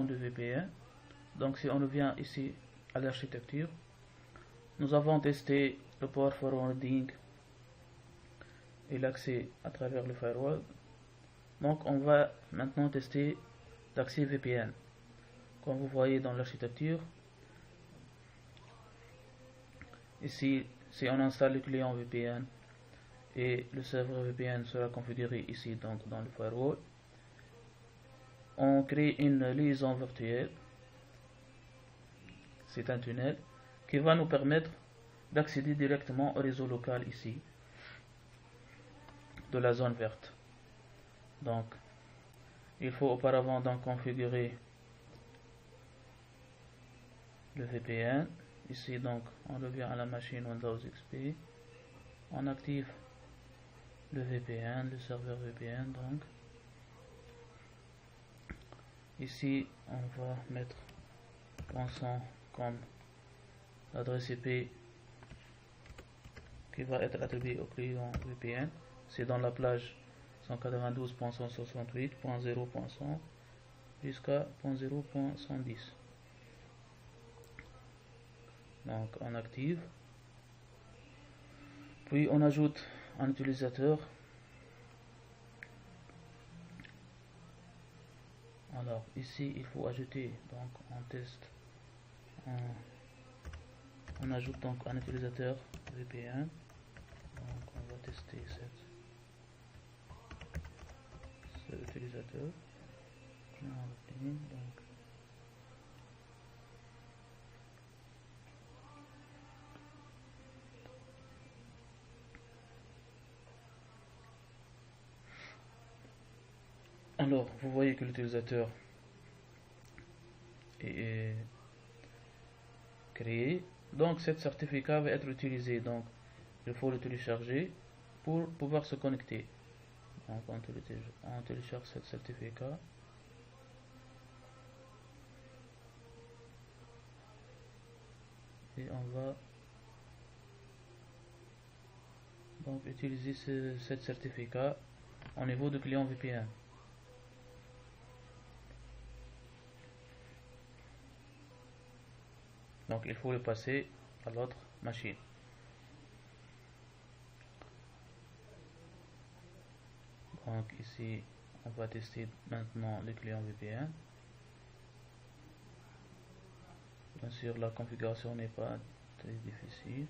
de VPN. Donc si on revient ici à l'architecture, nous avons testé le port forwarding et l'accès à travers le firewall. Donc on va maintenant tester l'accès VPN. Comme vous voyez dans l'architecture, ici si on installe le client VPN et le serveur VPN sera configuré ici donc dans le firewall, on crée une liaison virtuelle. C'est un tunnel qui va nous permettre d'accéder directement au réseau local ici de la zone verte. Donc il faut auparavant donc configurer le VPN. Ici donc on revient à la machine Windows XP, on active le VPN, le serveur VPN. Donc ici on va mettre .100 comme l'adresse IP qui va être attribuée au client VPN. C'est dans la plage 192.168.0.100 jusqu'à 0.110. Donc on active, puis on ajoute un utilisateur. Alors ici il faut ajouter, donc on teste, on ajoute donc un utilisateur VPN. Donc on va tester cet utilisateur. Donc alors vous voyez que l'utilisateur est créé. Donc cet certificat va être utilisé, donc il faut le télécharger pour pouvoir se connecter. Donc on télécharge ce certificat. Et on va donc utiliser ce certificat au niveau du client VPN. Donc il faut le passer à l'autre machine. Donc ici on va tester maintenant le client VPN. Bien sûr la configuration n'est pas très difficile.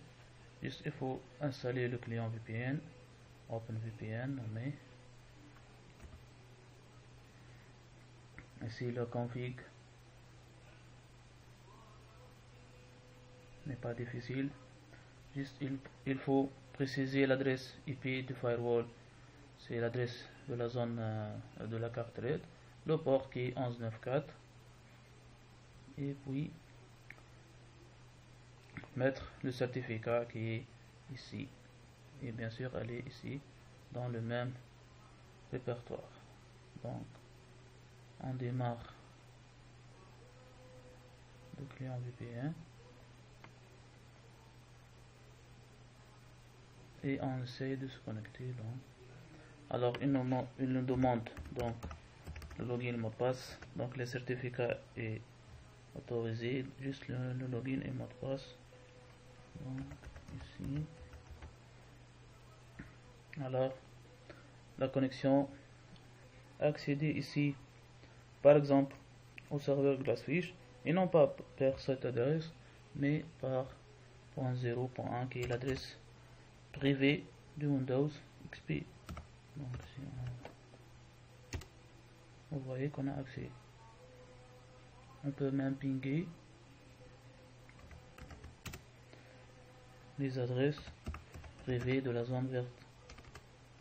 Juste il faut installer le client VPN, OpenVPN nommé. Ici la config n'est pas difficile. Juste il faut préciser l'adresse IP du firewall. C'est l'adresse de la zone de la carte RAID, le port qui est 11.9.4, et puis mettre le certificat qui est ici, et bien sûr aller ici dans le même répertoire. Donc on démarre le client VPN et on essaie de se connecter. Donc alors il nous demande donc le login et mot de passe. Donc le certificat est autorisé, juste le login et mot de passe. Donc ici, alors la connexion, accéder ici par exemple au serveur Glassfish et non pas par cette adresse mais par .0.1 qui est l'adresse privée de Windows XP. Donc si vous voyez qu'on a accès, on peut même pinguer les adresses privées de la zone verte.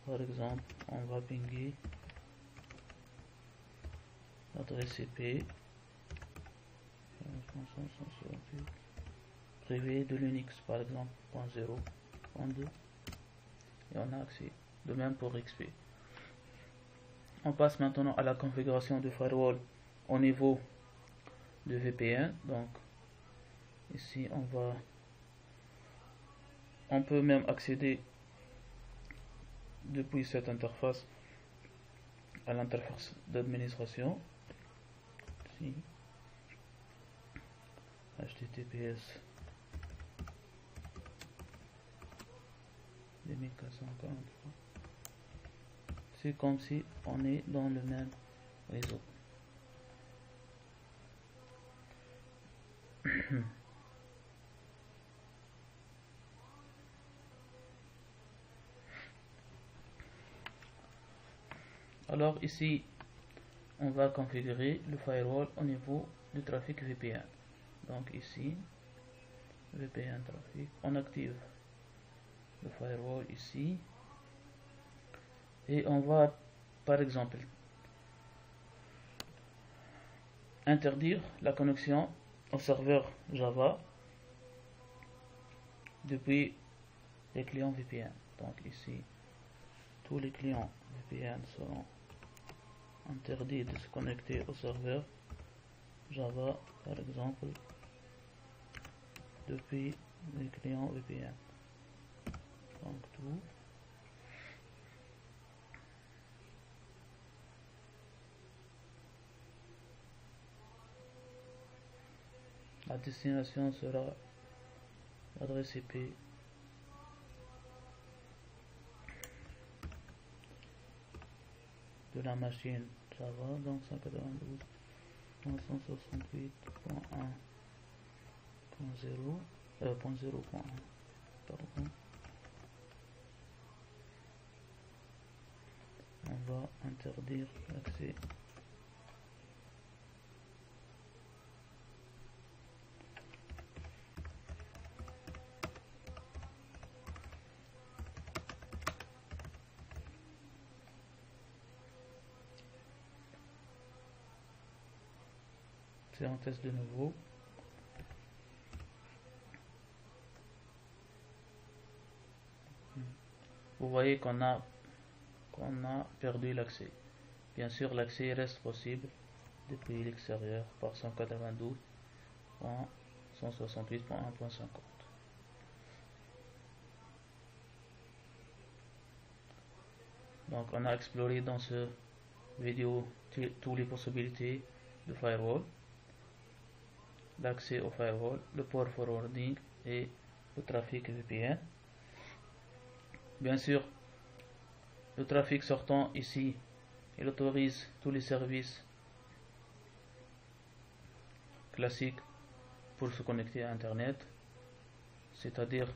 Par exemple, on va pinguer l'adresse IP privée de l'Unix par exemple, .0, .2, et on a accès. De même pour XP. On passe maintenant à la configuration du firewall au niveau de VPN. Donc ici on peut même accéder depuis cette interface à l'interface d'administration. Ici, HTTPS 2443. C'est comme si on est dans le même réseau. Alors ici, on va configurer le firewall au niveau du trafic VPN. Donc ici, VPN trafic, on active le firewall ici. Et on va, par exemple, interdire la connexion au serveur Java depuis les clients VPN. Donc ici, tous les clients VPN seront interdits de se connecter au serveur Java, par exemple, depuis les clients VPN. Donc tout. La destination sera l'adresse IP de la machine Java, donc 192.168.1.0.1. Pardon. On va interdire l'accès c'est un test de nouveau. Vous voyez qu'on a perdu l'accès. Bien sûr, l'accès reste possible depuis l'extérieur par 192.168.1.50. Donc on a exploré dans ce vidéo toutes les possibilités de firewall, l'accès au firewall, le port forwarding et le trafic VPN. Bien sûr, le trafic sortant ici, il autorise tous les services classiques pour se connecter à Internet, c'est-à-dire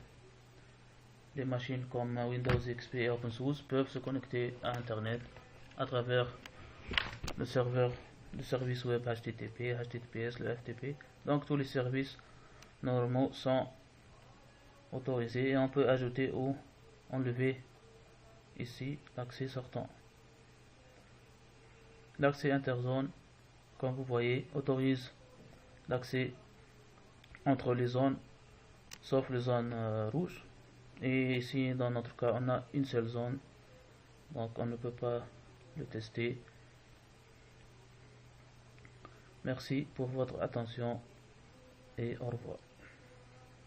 les machines comme Windows XP et OpenSUSE peuvent se connecter à Internet à travers le serveur de service web HTTP, HTTPS, le FTP. Donc tous les services normaux sont autorisés et on peut ajouter ou enlever ici l'accès sortant. L'accès interzone, comme vous voyez, autorise l'accès entre les zones sauf les zones rouges. Et ici, dans notre cas, on a une seule zone, donc on ne peut pas le tester. Merci pour votre attention et au revoir.